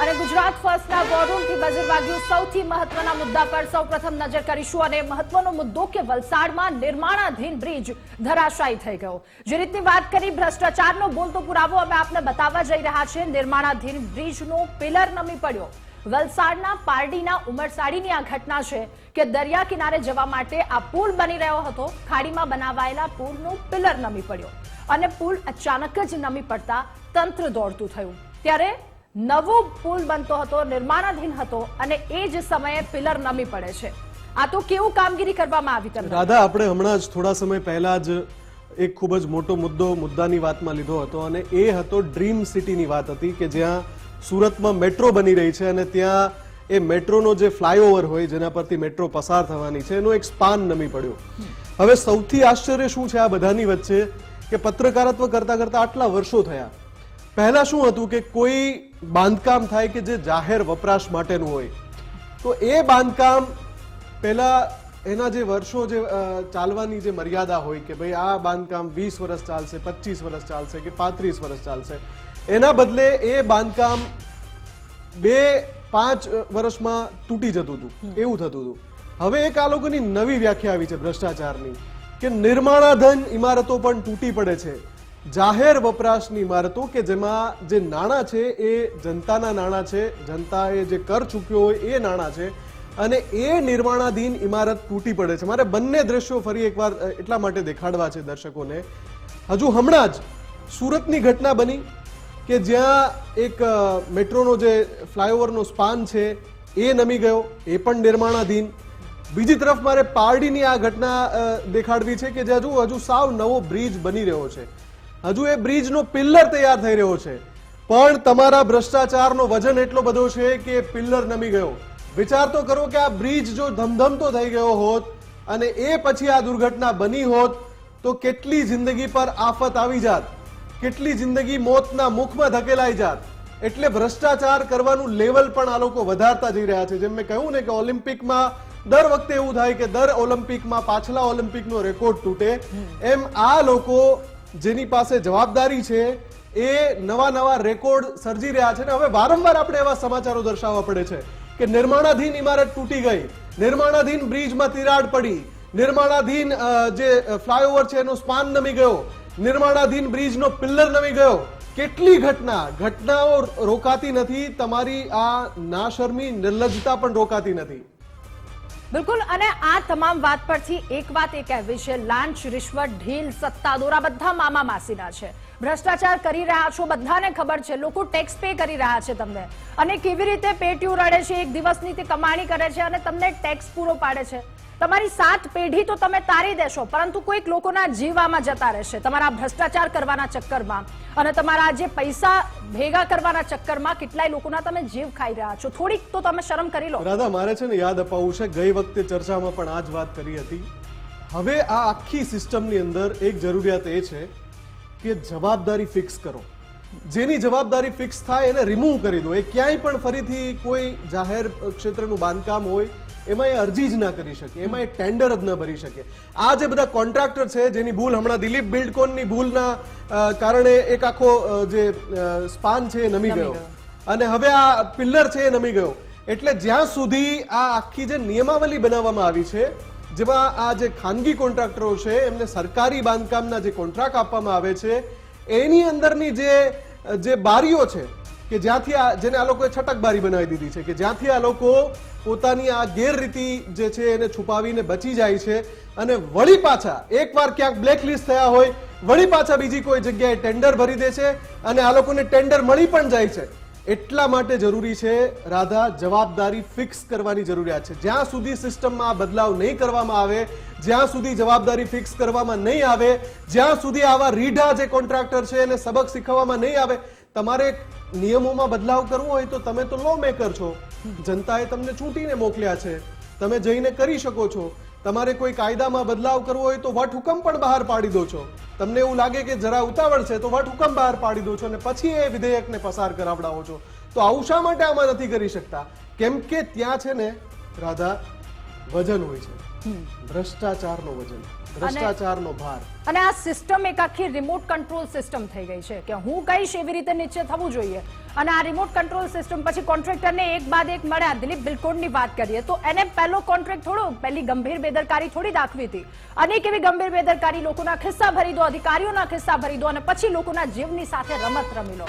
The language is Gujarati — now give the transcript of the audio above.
અને ગુજરાત ફર્સ્ટના વોરરૂમથી બઝર વાગ્યું સૌથી મહત્વના મુદ્દા પર સૌપ્રથમ નજર કરીશું અને મહત્વનો મુદ્દો કે વલસાડમાં નિર્માણાધીન બ્રિજ ધરાશાયી થઈ ગયો। જે રીતની વાત કરી ભ્રષ્ટાચારનો બોલતો પુરાવો અમે આપને બતાવવા જઈ રહ્યા છે। નિર્માણાધીન બ્રિજનો પિલર નમી પડ્યો। વલસાડના પારડીના ઉમરસાડીની આ ઘટના છે કે દરિયા કિનારે જવા માટે આ પુલ બની રહ્યો હતો। ખાડીમાં બનાવાયેલા પુલનો પિલર નમી પડ્યો અને પુલ અચાનક જ નમી પડતા તંત્ર દોડતું થયું। ત્યારે નવો પુલ બનતો હતો, નિર્માણાધીન હતો અને એ જ સમયે પિલર નમી પડે છે। આ તો કેવું કામગીરી કરવામાં આવી તમને રાધા? આપણે હમણાં જ થોડા સમય પહેલા જ એક ખૂબ જ મોટો મુદ્દાની વાતમાં લીધો હતો અને એ હતો ડ્રીમ સિટીની વાત હતી કે જ્યાં સુરતમાં મેટ્રો બની રહી છે અને ત્યાં એ મેટ્રોનો જે ફ્લાયઓવર હોય જેના પરથી મેટ્રો પસાર થવાની છે એનો એક સ્પાન નમી પડ્યો। હવે સૌથી આશ્ચર્ય શું છે આ બધાની વચ્ચે કે પત્રકારત્વ કરતા કરતા આટલા વર્ષો થયા। પહેલા શું હતું કે કોઈ બાંધકામ થાય કે જે જાહેર વપરાશ માટેનું હોય તો એ બાંધકામ પહેલા એના જે વર્ષો જે ચાલવાની જે મર્યાદા હોય કે ભાઈ આ બાંધકામ 20 વર્ષ ચાલશે, 25 વર્ષ ચાલશે કે 35 વર્ષ ચાલશે, એના બદલે એ બાંધકામ 2-5 વર્ષમાં તૂટી જતું હતું, એવું થતું હતું। હવે એક આ લોકોની નવી વ્યાખ્યા આવી છે ભ્રષ્ટાચારની કે નિર્માણાધીન ઇમારતો પણ તૂટી પડે છે। જાહેર વપરાશની ઇમારતો કે જેમાં જે નાણાં છે એ જનતાના નાણાં છે, જનતાએ જે કર ચૂક્યો હોય એ નાણાં છે અને એ નિર્માણાધીન ઇમારત તૂટી પડે છે। મારે બંને દ્રશ્યો ફરી એકવાર એટલા માટે દેખાડવા છે દર્શકોને। હજુ હમણાં જ સુરતની ઘટના બની કે જ્યાં એક મેટ્રોનો જે ફ્લાયઓવરનો સ્પાન છે એ નમી ગયો, એ પણ નિર્માણાધીન। બીજી તરફ મારે પારડીની આ ઘટના દેખાડવી છે કે જે હજુ સાવ નવો બ્રિજ બની રહ્યો છે, હજુ એ બ્રિજનો પિલ્લર તૈયાર થઈ રહ્યો છે પણ તમારા ભ્રષ્ટાચારનો વજન એટલો બધો છે કે પિલ્લર નમી ગયો। વિચાર તો કરો કે આ બ્રિજ જો ધમધમતો થઈ ગયો હોત અને એ પછી આ દુર્ઘટના બની હોત તો કેટલી જિંદગી પર આફત આવી જાત, કેટલી જિંદગી મોતના મુખમાં ધકેલાઈ જાત। એટલે ભ્રષ્ટાચાર કરવાનું લેવલ પણ આ લોકો વધારતા જઈ રહ્યા છે। જેમ મેં કહ્યું ને કે ઓલિમ્પિકમાં દર વખતે એવું થાય કે દર ઓલિમ્પિકમાં પાછલા ઓલિમ્પિકનો રેકોર્ડ તૂટે, એમ આ લોકો જેની પાસે જવાબદારી છે એ નવા રેકોર્ડ સર્જી રહ્યા છે। હવે વારંવાર આપણે એવા સમાચારો દર્શાવવા પડે છે કે નિર્માણાધીન ઇમારત તૂટી ગઈ, નિર્માણાધીન બ્રિજમાં તિરાડ પડી, નિર્માણાધીન જે ફ્લાયઓવર છે એનો સ્પાન નમી ગયો, નિર્માણાધીન બ્રિજનો પિલ્લર નમી ગયો। કેટલી ઘટનાઓ રોકાતી નથી, તમારી આ નાશર્મી નિર્લજ્જતા પણ રોકાતી નથી। બિલકુલ, અને આ તમામ વાત પરથી એક વાત એ કહેવી છે, લાંચ, રિશ્વત, ઢીલ, સત્તા દોરા બધા મામા માસીના છે। ભ્રષ્ટાચાર કરી રહ્યા છો બધાને ખબર છે, લોકો ટેક્સ પે કરી રહ્યા છે તમને અને કેવી રીતે પેટ્યું રડે છે, એક દિવસની તે કમાણી કરે છે અને તમને ટેક્સ પૂરો પાડે છે। તમારી 7 પેઢી તો તમે તારી દેશો પરંતુ કોઈક લોકોના જીવામાં જતા રહેશે તમારા ભ્રષ્ટાચાર કરવાના ચક્કરમાં અને તમારા જે પૈસા ભેગા કરવાના ચક્કરમાં કેટલાય લોકોના તમે જીવ ખાઈ રહ્યા છો। થોડીક તો તમે શરમ કરી લો। રાધા, મારે છે ને યાદ અપાવવું છે, ગઈ વખતે ચર્ચામાં પણ આ જ વાત કરી હતી। હવે આ આખી સિસ્ટમની અંદર એક જરૂરિયાત એ છે કે જવાબદારી ફિક્સ કરો। જેની જવાબદારી ફિક્સ થાય એને રિમૂવ કરી દો। એ ક્યાંય પણ ફરીથી કોઈ જાહેર ક્ષેત્રનું બાંધકામ હોય એમાં એ અરજી જ ના કરી શકે, એમાં એ ટેન્ડર જ ન ભરી શકે। આ જે બધા કોન્ટ્રાક્ટર છે જેની ભૂલ, હમણાં દિલીપ બિલ્ડકોનની ભૂલના કારણે એક આખો જે સ્પાન છે એ નમી ગયો અને હવે આ પિલ્લર છે એ નમી ગયો। એટલે જ્યાં સુધી આ આખી જે નિયમાવલી બનાવવામાં આવી છે જેમાં આ જે ખાનગી કોન્ટ્રાક્ટરો છે એમને સરકારી બાંધકામના જે કોન્ટ્રાક્ટ આપવામાં આવે છે એની અંદરની જે બારીઓ છે કે જ્યાંથી જેને આ લોકોએ છટક બારી બનાવી દીધી છે કે જ્યાંથી આ લોકો પોતાની આ ગેરરીતિ જે છે એને છુપાવીને બચી જાય છે અને વળી પાછા એકવાર ક્યાંક બ્લેકલિસ્ટ થયા હોય વળી પાછા બીજી કોઈ જગ્યાએ ટેન્ડર ભરી દે છે અને આ લોકોને ટેન્ડર મળી પણ જાય છે। એટલા માટે જરૂરી છે રાધા, જવાબદારી ફિક્સ કરવાની જરૂરિયાત છે। જ્યાં સુધી સિસ્ટમમાં આ બદલાવ નહીં કરવામાં આવે, જ્યાં સુધી જવાબદારી ફિક્સ કરવામાં નહીં આવે, જ્યાં સુધી આવા રીઢા જે કોન્ટ્રાક્ટર છે એને સબક શીખવવામાં નહીં આવે, તમારે નિયમોમાં બદલાવ કરવો હોય તો તમે તો લો મેકર છો, જનતાએ તમને ચૂંટીને મોકલ્યા છે, તમે જઈને કરી શકો છો। તમારે કોઈ કાયદામાં બદલાવ કરવો હોય તો વટહુકમ પણ બહાર પાડી દો છો। તમને એવું લાગે કે જરા ઉતાવળ છે તો વટહુકમ બહાર પાડી દો છો અને પછી એ વિધેયકને પસાર કરાવડાવો છો। તો આવું શા માટે આમાં નથી કરી શકતા? કેમ કે ત્યાં છે ને રાધા, વજન હોય છે, ભ્રષ્ટાચારનો વજન, ભ્રષ્ટાચારનો ભાર. અને આ સિસ્ટમ એક આખી રિમોટ કંટ્રોલ સિસ્ટમ થઈ ગઈ છે કે હું કહીશ એવી રીતે નીચે થવું જોઈએ. અને આ રિમોટ કંટ્રોલ સિસ્ટમ પછી કોન્ટ્રાક્ટરને એક બાદ એક મળ્યા. દિલીપ બિલકોડની વાત કરીએ તો એને પહેલો કોન્ટ્રાક્ટ થોડો, પહેલી ગંભીર બેદરકારી થોડી દાખવી હતી. અનેક એવી ગંભીર બેદરકારી, લોકોના ખિસ્સા ભરી દો, અધિકારીઓના ખિસ્સા ભરી દો અને પછી લોકોના જીવની સાથે રમત રમી લો.